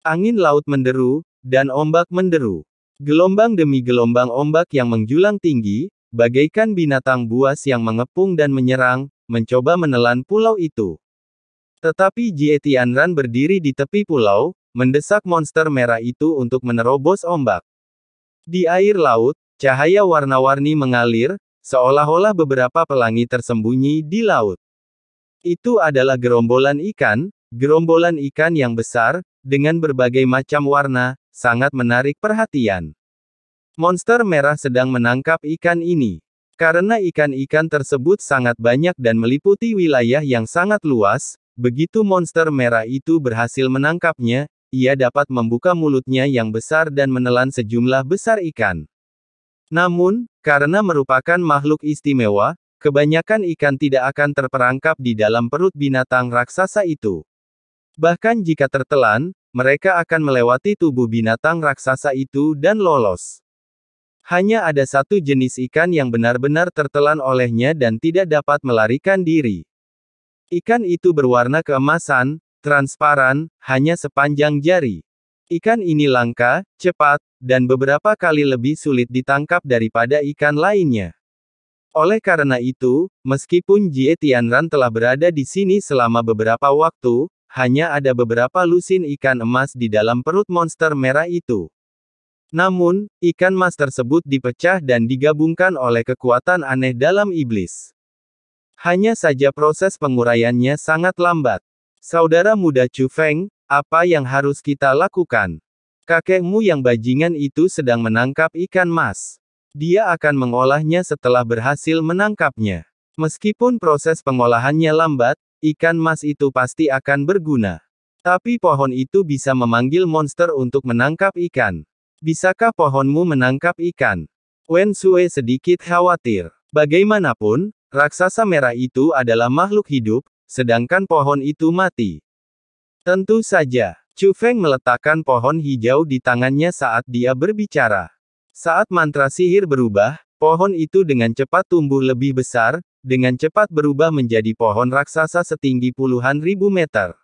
Angin laut menderu, dan ombak menderu. Gelombang demi gelombang ombak yang menjulang tinggi, bagaikan binatang buas yang mengepung dan menyerang, mencoba menelan pulau itu. Tetapi Jie Tianran berdiri di tepi pulau, mendesak monster merah itu untuk menerobos ombak. Di air laut, cahaya warna-warni mengalir, seolah-olah beberapa pelangi tersembunyi di laut. Itu adalah gerombolan ikan yang besar, dengan berbagai macam warna, sangat menarik perhatian. Monster merah sedang menangkap ikan ini. Karena ikan-ikan tersebut sangat banyak dan meliputi wilayah yang sangat luas, begitu monster merah itu berhasil menangkapnya, ia dapat membuka mulutnya yang besar dan menelan sejumlah besar ikan. Namun, karena merupakan makhluk istimewa, kebanyakan ikan tidak akan terperangkap di dalam perut binatang raksasa itu. Bahkan jika tertelan, mereka akan melewati tubuh binatang raksasa itu dan lolos. Hanya ada satu jenis ikan yang benar-benar tertelan olehnya dan tidak dapat melarikan diri. Ikan itu berwarna keemasan, transparan, hanya sepanjang jari. Ikan ini langka, cepat, dan beberapa kali lebih sulit ditangkap daripada ikan lainnya. Oleh karena itu, meskipun Jie Tianran telah berada di sini selama beberapa waktu, hanya ada beberapa lusin ikan emas di dalam perut monster merah itu. Namun, ikan emas tersebut dipecah dan digabungkan oleh kekuatan aneh dalam iblis. Hanya saja proses penguraiannya sangat lambat. Saudara muda Chu Feng, apa yang harus kita lakukan? Kakekmu yang bajingan itu sedang menangkap ikan emas. Dia akan mengolahnya setelah berhasil menangkapnya. Meskipun proses pengolahannya lambat, ikan emas itu pasti akan berguna. Tapi pohon itu bisa memanggil monster untuk menangkap ikan. Bisakah pohonmu menangkap ikan? Wen Sue sedikit khawatir. Bagaimanapun, raksasa merah itu adalah makhluk hidup, sedangkan pohon itu mati. Tentu saja, Chu Feng meletakkan pohon hijau di tangannya saat dia berbicara. Saat mantra sihir berubah, pohon itu dengan cepat tumbuh lebih besar, dengan cepat berubah menjadi pohon raksasa setinggi puluhan ribu meter.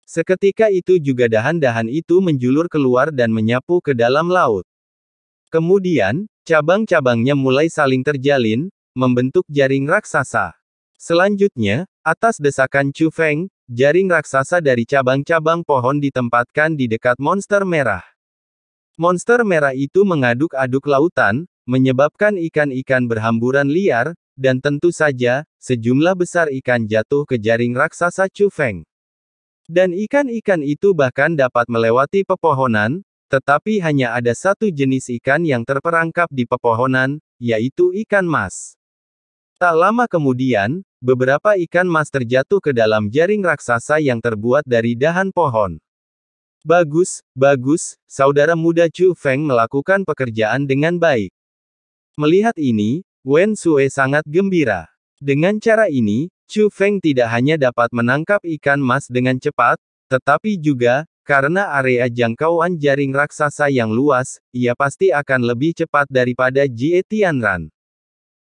Seketika itu juga dahan-dahan itu menjulur keluar dan menyapu ke dalam laut. Kemudian, cabang-cabangnya mulai saling terjalin, membentuk jaring raksasa. Selanjutnya, atas desakan Chu Feng, jaring raksasa dari cabang-cabang pohon ditempatkan di dekat monster merah. Monster merah itu mengaduk-aduk lautan, menyebabkan ikan-ikan berhamburan liar, dan tentu saja, sejumlah besar ikan jatuh ke jaring raksasa Chu Feng. Dan ikan-ikan itu bahkan dapat melewati pepohonan, tetapi hanya ada satu jenis ikan yang terperangkap di pepohonan, yaitu ikan mas. Tak lama kemudian, beberapa ikan mas terjatuh ke dalam jaring raksasa yang terbuat dari dahan pohon. Bagus, bagus, saudara muda Chu Feng melakukan pekerjaan dengan baik. Melihat ini, Wen Sue sangat gembira. Dengan cara ini, Chu Feng tidak hanya dapat menangkap ikan mas dengan cepat, tetapi juga, karena area jangkauan jaring raksasa yang luas, ia pasti akan lebih cepat daripada Jie Tianran.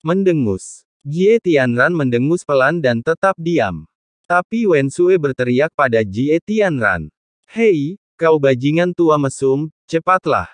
Mendengus. Jie Tianran mendengus pelan dan tetap diam. Tapi Wen Sue berteriak pada Jie Tianran. Hei, kau bajingan tua mesum, cepatlah.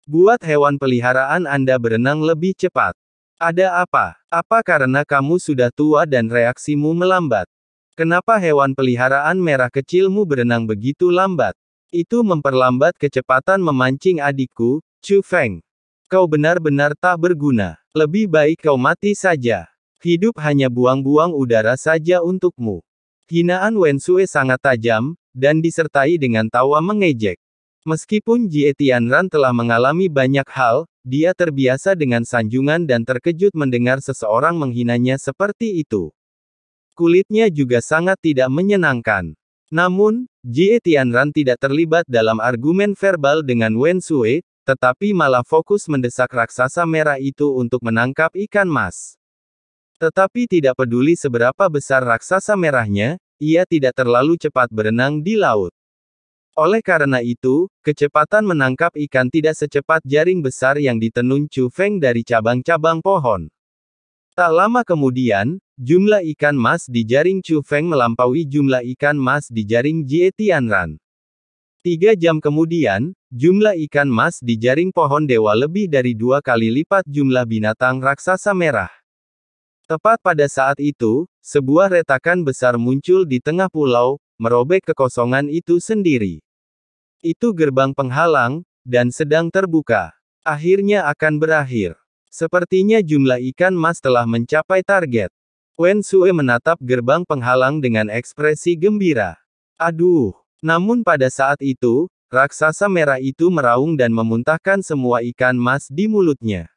Buat hewan peliharaan Anda berenang lebih cepat. Ada apa? Apa karena kamu sudah tua dan reaksimu melambat? Kenapa hewan peliharaan merah kecilmu berenang begitu lambat? Itu memperlambat kecepatan memancing adikku, Chu Feng. Kau benar-benar tak berguna. Lebih baik kau mati saja. Hidup hanya buang-buang udara saja untukmu. Hinaan Wen Sue sangat tajam, dan disertai dengan tawa mengejek. Meskipun Jie Tianran telah mengalami banyak hal, dia terbiasa dengan sanjungan dan terkejut mendengar seseorang menghinanya seperti itu. Kulitnya juga sangat tidak menyenangkan. Namun, Jie Tianran tidak terlibat dalam argumen verbal dengan Wen Sue, tetapi malah fokus mendesak raksasa merah itu untuk menangkap ikan mas. Tetapi tidak peduli seberapa besar raksasa merahnya, ia tidak terlalu cepat berenang di laut. Oleh karena itu, kecepatan menangkap ikan tidak secepat jaring besar yang ditenun Chu Feng dari cabang-cabang pohon. Tak lama kemudian, jumlah ikan mas di jaring Chu Feng melampaui jumlah ikan mas di jaring Jie Tianran. 3 jam kemudian, jumlah ikan mas di jaring pohon dewa lebih dari 2 kali lipat jumlah binatang raksasa merah. Tepat pada saat itu, sebuah retakan besar muncul di tengah pulau, merobek kekosongan itu sendiri. Itu gerbang penghalang, dan sedang terbuka. Akhirnya akan berakhir. Sepertinya jumlah ikan mas telah mencapai target. Wen Sue menatap gerbang penghalang dengan ekspresi gembira. Aduh! Namun pada saat itu, raksasa merah itu meraung dan memuntahkan semua ikan mas di mulutnya.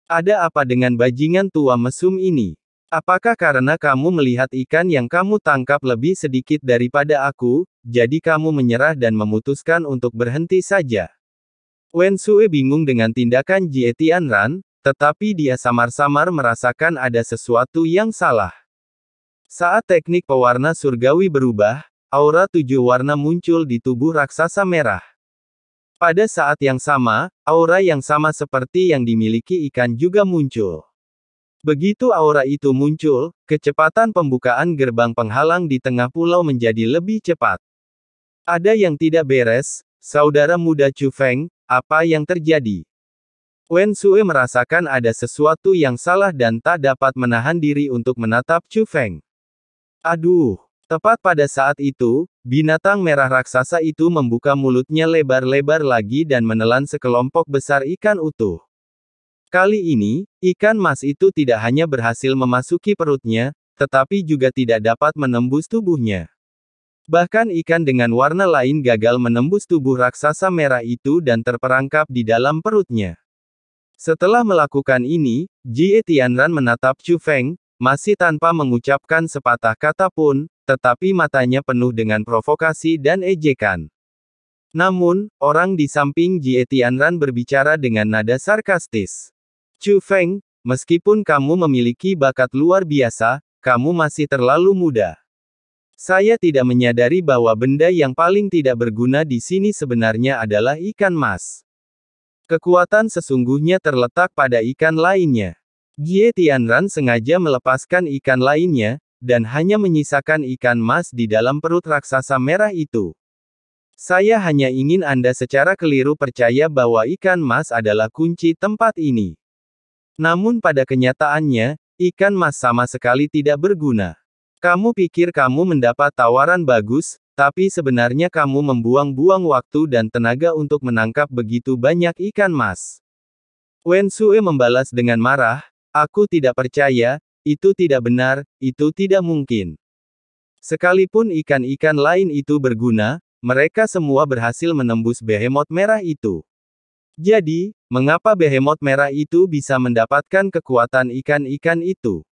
Ada apa dengan bajingan tua mesum ini? Apakah karena kamu melihat ikan yang kamu tangkap lebih sedikit daripada aku, jadi kamu menyerah dan memutuskan untuk berhenti saja? Wen Sue bingung dengan tindakan Jie Tianran, tetapi dia samar-samar merasakan ada sesuatu yang salah. Saat teknik pewarna surgawi berubah, aura 7 warna muncul di tubuh raksasa merah. Pada saat yang sama, aura yang sama seperti yang dimiliki ikan juga muncul. Begitu aura itu muncul, kecepatan pembukaan gerbang penghalang di tengah pulau menjadi lebih cepat. Ada yang tidak beres, saudara muda Chu Feng, apa yang terjadi? Wen Sue merasakan ada sesuatu yang salah dan tak dapat menahan diri untuk menatap Chu Feng. Aduh! Tepat pada saat itu, binatang merah raksasa itu membuka mulutnya lebar-lebar lagi dan menelan sekelompok besar ikan utuh. Kali ini, ikan mas itu tidak hanya berhasil memasuki perutnya, tetapi juga tidak dapat menembus tubuhnya. Bahkan ikan dengan warna lain gagal menembus tubuh raksasa merah itu dan terperangkap di dalam perutnya. Setelah melakukan ini, Jie Tianran menatap Chu Feng, masih tanpa mengucapkan sepatah kata pun, tetapi matanya penuh dengan provokasi dan ejekan. Namun, orang di samping Jie Tianran berbicara dengan nada sarkastis. Chu Feng, meskipun kamu memiliki bakat luar biasa, kamu masih terlalu muda. Saya tidak menyadari bahwa benda yang paling tidak berguna di sini sebenarnya adalah ikan mas. Kekuatan sesungguhnya terletak pada ikan lainnya. Jie Tianran sengaja melepaskan ikan lainnya, dan hanya menyisakan ikan mas di dalam perut raksasa merah itu. Saya hanya ingin Anda secara keliru percaya bahwa ikan mas adalah kunci tempat ini. Namun pada kenyataannya, ikan mas sama sekali tidak berguna. Kamu pikir kamu mendapat tawaran bagus, tapi sebenarnya kamu membuang-buang waktu dan tenaga untuk menangkap begitu banyak ikan mas. Wen Sue membalas dengan marah, aku tidak percaya, itu tidak benar, itu tidak mungkin. Sekalipun ikan-ikan lain itu berguna, mereka semua berhasil menembus behemoth merah itu. Jadi, mengapa behemoth merah itu bisa mendapatkan kekuatan ikan-ikan itu?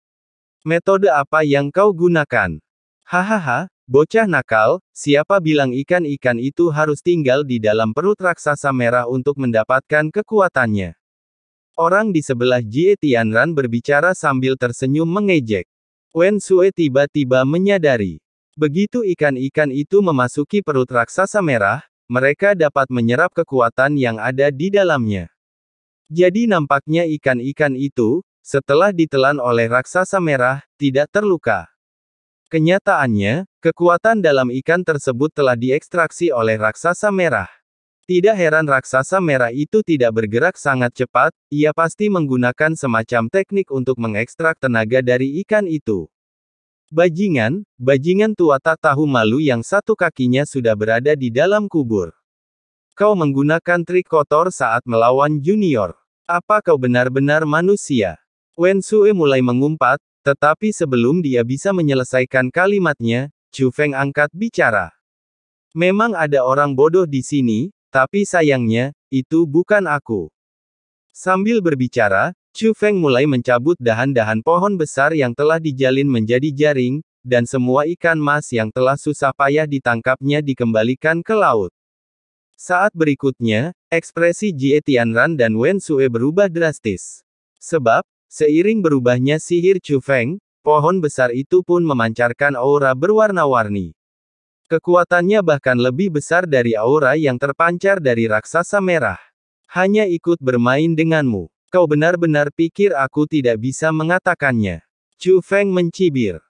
Metode apa yang kau gunakan? Hahaha, bocah nakal, siapa bilang ikan-ikan itu harus tinggal di dalam perut raksasa merah untuk mendapatkan kekuatannya? Orang di sebelah Jie Tianran berbicara sambil tersenyum mengejek. Wen Sue tiba-tiba menyadari. Begitu ikan-ikan itu memasuki perut raksasa merah, mereka dapat menyerap kekuatan yang ada di dalamnya. Jadi nampaknya ikan-ikan itu, setelah ditelan oleh raksasa merah, tidak terluka. Kenyataannya, kekuatan dalam ikan tersebut telah diekstraksi oleh raksasa merah. Tidak heran raksasa merah itu tidak bergerak sangat cepat, ia pasti menggunakan semacam teknik untuk mengekstrak tenaga dari ikan itu. Bajingan tua tak tahu malu yang satu kakinya sudah berada di dalam kubur. Kau menggunakan trik kotor saat melawan junior. Apa kau benar-benar manusia? Wen Sue mulai mengumpat, tetapi sebelum dia bisa menyelesaikan kalimatnya, Chu Feng angkat bicara. Memang ada orang bodoh di sini, tapi sayangnya, itu bukan aku. Sambil berbicara, Chu Feng mulai mencabut dahan-dahan pohon besar yang telah dijalin menjadi jaring, dan semua ikan mas yang telah susah payah ditangkapnya dikembalikan ke laut. Saat berikutnya, ekspresi Jie Tianran dan Wen Sue berubah drastis. Sebab, seiring berubahnya sihir Chu Feng, pohon besar itu pun memancarkan aura berwarna-warni. Kekuatannya bahkan lebih besar dari aura yang terpancar dari raksasa merah. Hanya ikut bermain denganmu. Kau benar-benar pikir aku tidak bisa mengatakannya. Chu Feng mencibir.